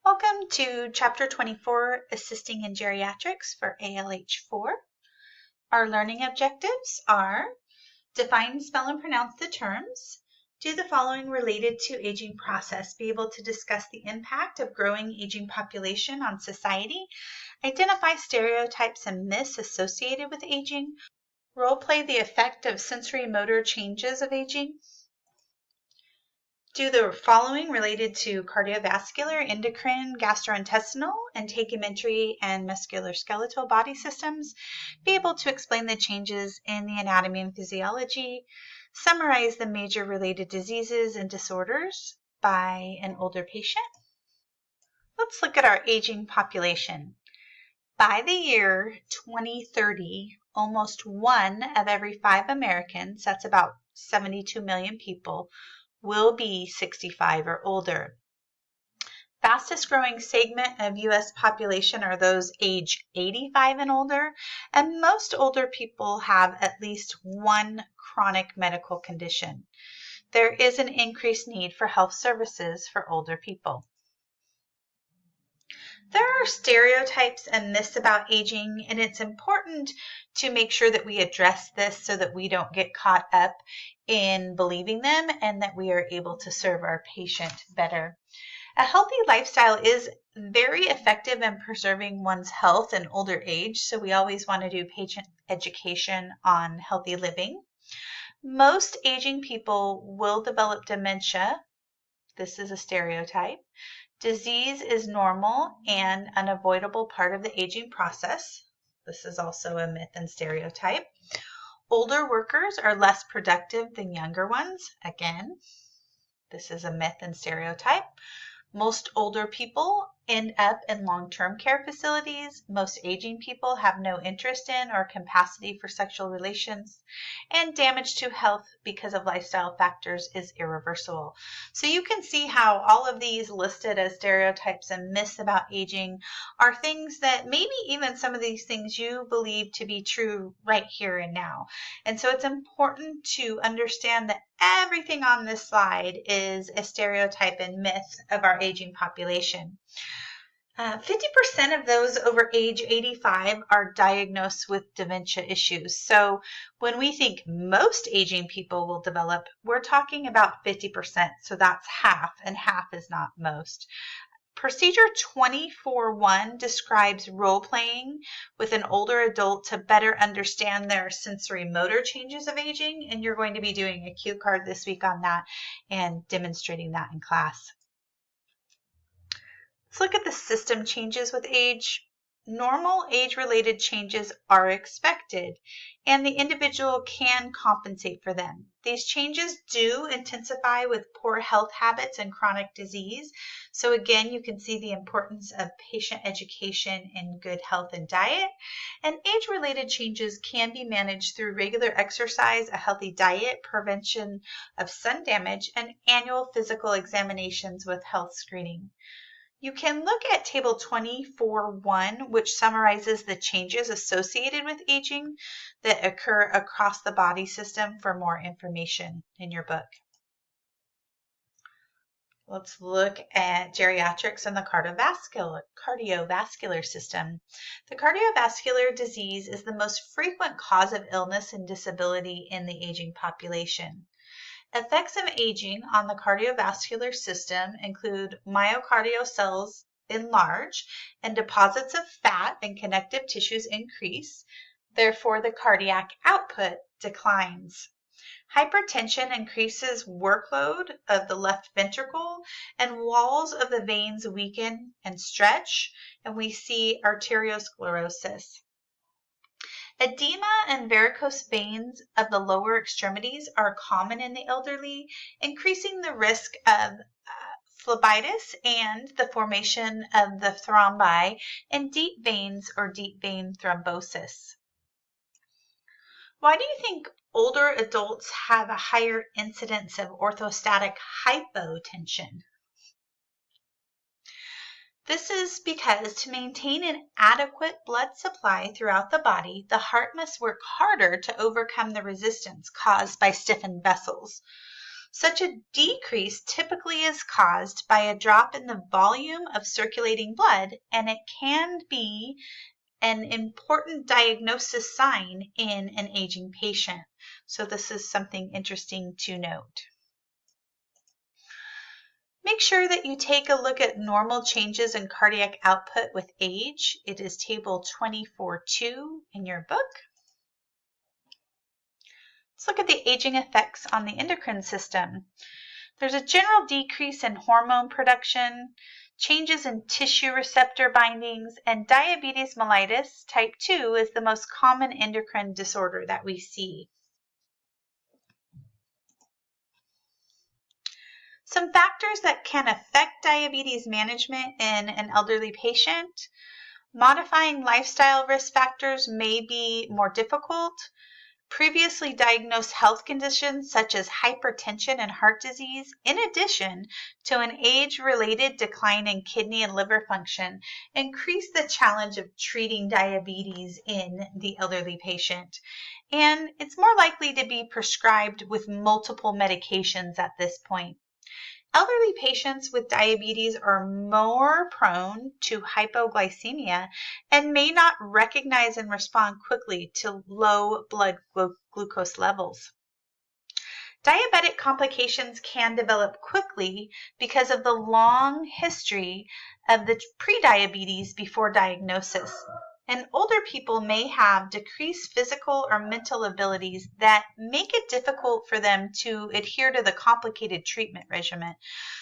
Welcome to Chapter 24, Assisting in Geriatrics for ALH 4. Our learning objectives are define, spell, and pronounce the terms, do the following related to aging process, be able to discuss the impact of growing aging population on society, identify stereotypes and myths associated with aging, role play the effect of sensory motor changes of aging, do the following related to cardiovascular, endocrine, gastrointestinal, and integumentary and musculoskeletal body systems, be able to explain the changes in the anatomy and physiology, summarize the major related diseases and disorders by an older patient. Let's look at our aging population. By the year 2030, almost 1 of every 5 Americans, that's about 72 million people, will be 65 or older. Fastest growing segment of U.S. population are those age 85 and older, and most older people have at least one chronic medical condition. There is an increased need for health services for older people. There are stereotypes and myths about aging, and it's important to make sure that we address this so that we don't get caught up in believing them and that we are able to serve our patient better. A healthy lifestyle is very effective in preserving one's health in older age, so we always want to do patient education on healthy living. Most aging people will develop dementia. This is a stereotype. Disease is normal and unavoidable part of the aging process. This is also a myth and stereotype. Older workers are less productive than younger ones. Again, this is a myth and stereotype. Most older people end up in long-term care facilities. Most aging people have no interest in or capacity for sexual relations. And damage to health because of lifestyle factors is irreversible. So you can see how all of these listed as stereotypes and myths about aging are things that maybe even some of these things you believe to be true right here and now. And so it's important to understand that everything on this slide is a stereotype and myth of our aging population. 50% of those over age 85 are diagnosed with dementia issues. So when we think most aging people will develop, we're talking about 50%. So that's half, and half is not most. Procedure 24-1 describes role-playing with an older adult to better understand their sensory motor changes of aging, and you're going to be doing a cue card this week on that and demonstrating that in class. Let's look at the system changes with age. Normal age-related changes are expected, and the individual can compensate for them. These changes do intensify with poor health habits and chronic disease. So again, you can see the importance of patient education and good health and diet. And age-related changes can be managed through regular exercise, a healthy diet, prevention of sun damage, and annual physical examinations with health screening. You can look at Table 24-1, which summarizes the changes associated with aging that occur across the body system for more information in your book. Let's look at geriatrics and the cardiovascular system. The cardiovascular disease is the most frequent cause of illness and disability in the aging population. Effects of aging on the cardiovascular system include myocardial cells enlarge and deposits of fat and connective tissues increase. Therefore, the cardiac output declines. Hypertension increases workload of the left ventricle, and walls of the veins weaken and stretch, and we see arteriosclerosis. Edema and varicose veins of the lower extremities are common in the elderly, increasing the risk of phlebitis and the formation of the thrombi in deep veins or deep vein thrombosis. Why do you think older adults have a higher incidence of orthostatic hypotension? This is because to maintain an adequate blood supply throughout the body, the heart must work harder to overcome the resistance caused by stiffened vessels. Such a decrease typically is caused by a drop in the volume of circulating blood, and it can be an important diagnosis sign in an aging patient. So this is something interesting to note. Make sure that you take a look at normal changes in cardiac output with age. It is table 24.2 in your book. Let's look at the aging effects on the endocrine system. There's a general decrease in hormone production, changes in tissue receptor bindings, and diabetes mellitus type 2 is the most common endocrine disorder that we see. Some factors that can affect diabetes management in an elderly patient. Modifying lifestyle risk factors may be more difficult. Previously diagnosed health conditions such as hypertension and heart disease, in addition to an age-related decline in kidney and liver function, increase the challenge of treating diabetes in the elderly patient. And it's more likely to be prescribed with multiple medications at this point. Elderly patients with diabetes are more prone to hypoglycemia and may not recognize and respond quickly to low blood glucose levels. Diabetic complications can develop quickly because of the long history of the prediabetes before diagnosis. And older people may have decreased physical or mental abilities that make it difficult for them to adhere to the complicated treatment regimen.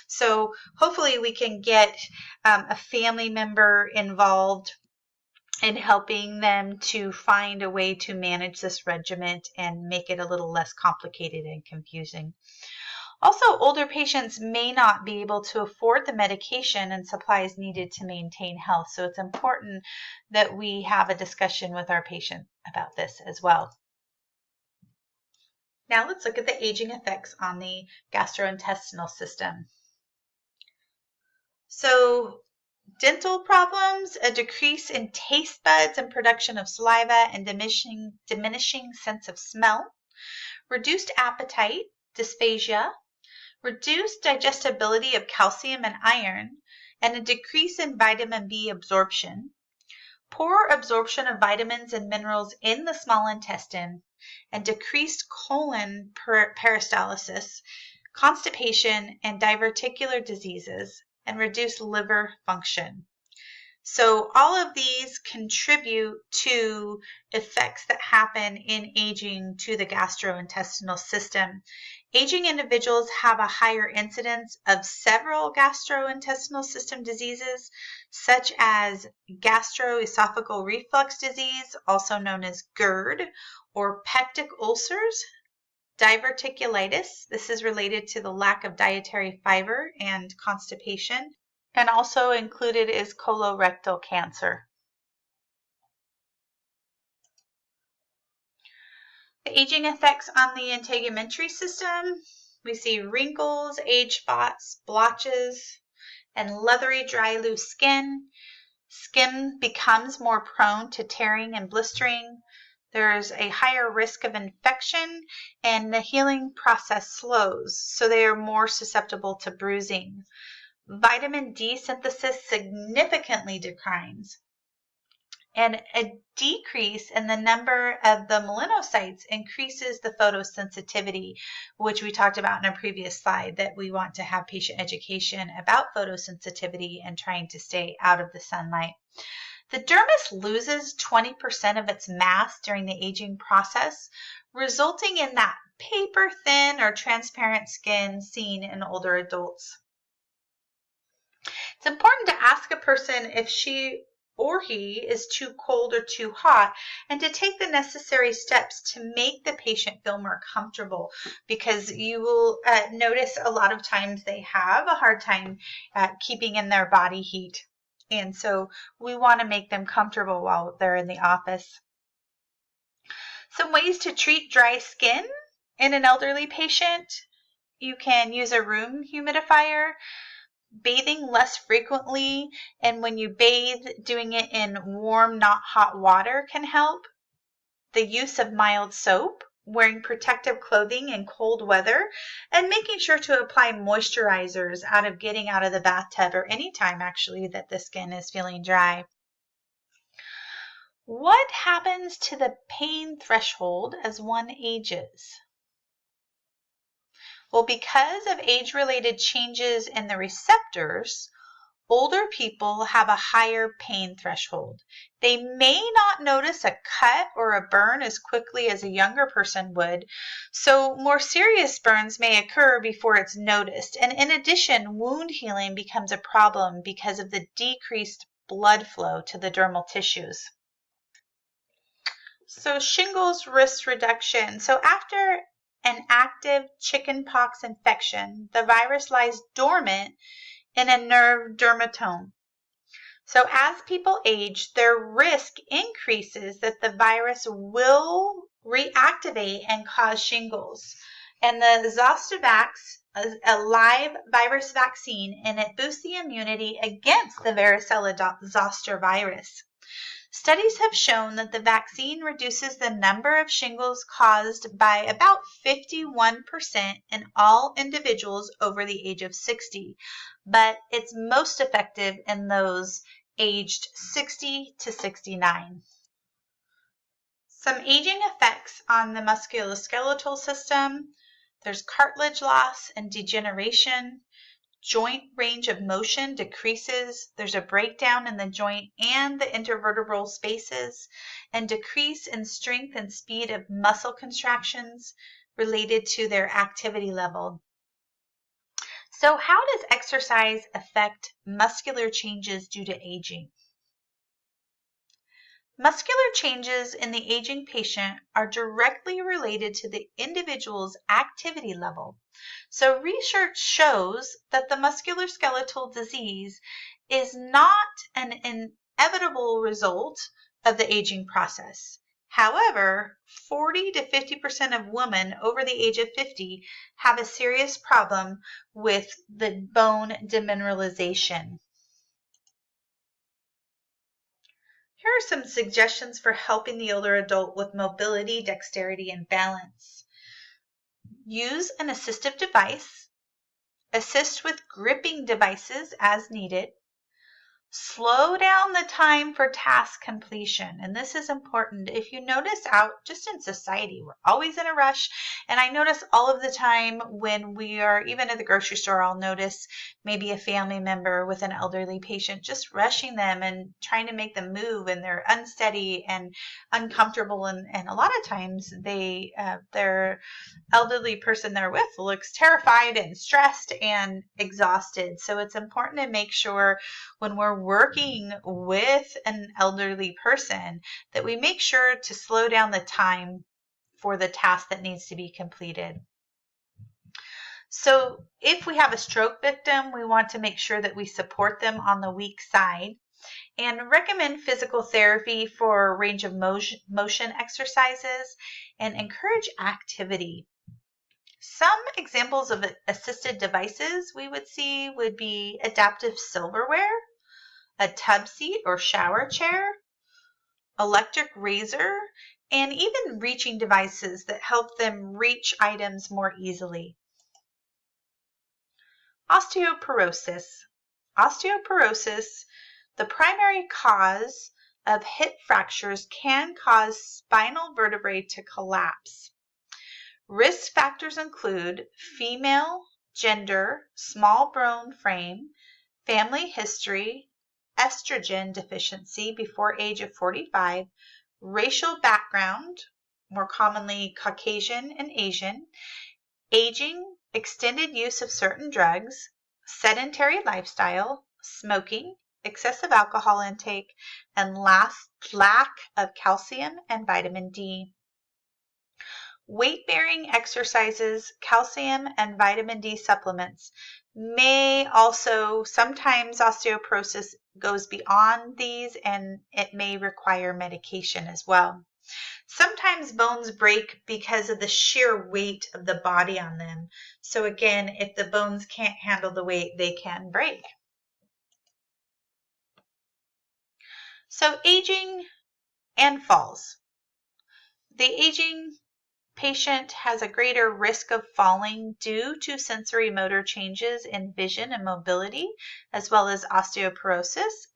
So hopefully we can get a family member involved in helping them to find a way to manage this regimen and make it a little less complicated and confusing. Also, older patients may not be able to afford the medication and supplies needed to maintain health, so it's important that we have a discussion with our patient about this as well. Now let's look at the aging effects on the gastrointestinal system. So, dental problems, a decrease in taste buds and production of saliva and diminishing sense of smell, reduced appetite, dysphagia, reduced digestibility of calcium and iron, and a decrease in vitamin B absorption, poor absorption of vitamins and minerals in the small intestine, and decreased colon peristalsis, constipation, and diverticular diseases, and reduced liver function. So all of these contribute to effects that happen in aging to the gastrointestinal system. Aging individuals have a higher incidence of several gastrointestinal system diseases, such as gastroesophageal reflux disease, also known as GERD, or peptic ulcers, diverticulitis. This is related to the lack of dietary fiber and constipation. And also included is colorectal cancer. The aging effects on the integumentary system. We see wrinkles, age spots, blotches, and leathery, dry, loose skin. Skin becomes more prone to tearing and blistering. There's a higher risk of infection, and the healing process slows, so they are more susceptible to bruising. Vitamin D synthesis significantly declines, and a decrease in the number of the melanocytes increases the photosensitivity, which we talked about in a previous slide, that we want to have patient education about photosensitivity and trying to stay out of the sunlight. The dermis loses 20% of its mass during the aging process, resulting in that paper-thin or transparent skin seen in older adults. It's important to ask a person if she or he is too cold or too hot, and to take the necessary steps to make the patient feel more comfortable, because you will notice a lot of times they have a hard time keeping in their body heat. And so we want to make them comfortable while they're in the office. Some ways to treat dry skin in an elderly patient. You can use a room humidifier. Bathing less frequently, and when you bathe, doing it in warm, not hot water can help. The use of mild soap wearing protective clothing in cold weather, and making sure to apply moisturizers getting out of the bathtub or any time actually that the skin is feeling dry. What happens to the pain threshold as one ages? Well, because of age-related changes in the receptors, older people have a higher pain threshold. They may not notice a cut or a burn as quickly as a younger person would, so more serious burns may occur before it's noticed. And in addition, wound healing becomes a problem because of the decreased blood flow to the dermal tissues. So shingles risk reduction. So after an active chickenpox infection, the virus lies dormant in a nerve dermatome. So as people age, their risk increases that the virus will reactivate and cause shingles. And the Zostavax is a live virus vaccine, and it boosts the immunity against the varicella-zoster virus. Studies have shown that the vaccine reduces the number of shingles caused by about 51% in all individuals over the age of 60, but it's most effective in those aged 60 to 69. Some aging effects on the musculoskeletal system: there's cartilage loss and degeneration. Joint range of motion decreases. There's a breakdown in the joint and the intervertebral spaces, and decrease in strength and speed of muscle contractions related to their activity level. So how does exercise affect muscular changes due to aging? Muscular changes in the aging patient are directly related to the individual's activity level. So research shows that the musculoskeletal disease is not an inevitable result of the aging process. However, 40 to 50% of women over the age of 50 have a serious problem with the bone demineralization. Here are some suggestions for helping the older adult with mobility, dexterity, and balance. Use an assistive device. Assist with gripping devices as needed. Slow down the time for task completion. And this is important. If you notice out just in society, we're always in a rush. And I notice all of the time when we are even at the grocery store, I'll notice maybe a family member with an elderly patient, just rushing them and trying to make them move, and they're unsteady and uncomfortable. And a lot of times their elderly person they're with looks terrified and stressed and exhausted. So it's important to make sure when we're working with an elderly person that we make sure to slow down the time for the task that needs to be completed. So if we have a stroke victim, we want to make sure that we support them on the weak side and recommend physical therapy for range of motion exercises and encourage activity. Some examples of assisted devices we would see would be adaptive silverware, a tub seat or shower chair, electric razor, and even reaching devices that help them reach items more easily. Osteoporosis. Osteoporosis, the primary cause of hip fractures, can cause spinal vertebrae to collapse. Risk factors include female, gender, small bone frame, family history, estrogen deficiency before age of 45, racial background, more commonly Caucasian and Asian, aging, extended use of certain drugs, sedentary lifestyle, smoking, excessive alcohol intake, and lack of calcium and vitamin D. Weight-bearing exercises, calcium, and vitamin D supplements may also, sometimes osteoporosis goes beyond these and it may require medication as well. Sometimes bones break because of the sheer weight of the body on them. So again, if the bones can't handle the weight, they can break. So aging and falls. The aging patient has a greater risk of falling due to sensory motor changes in vision and mobility, as well as osteoporosis.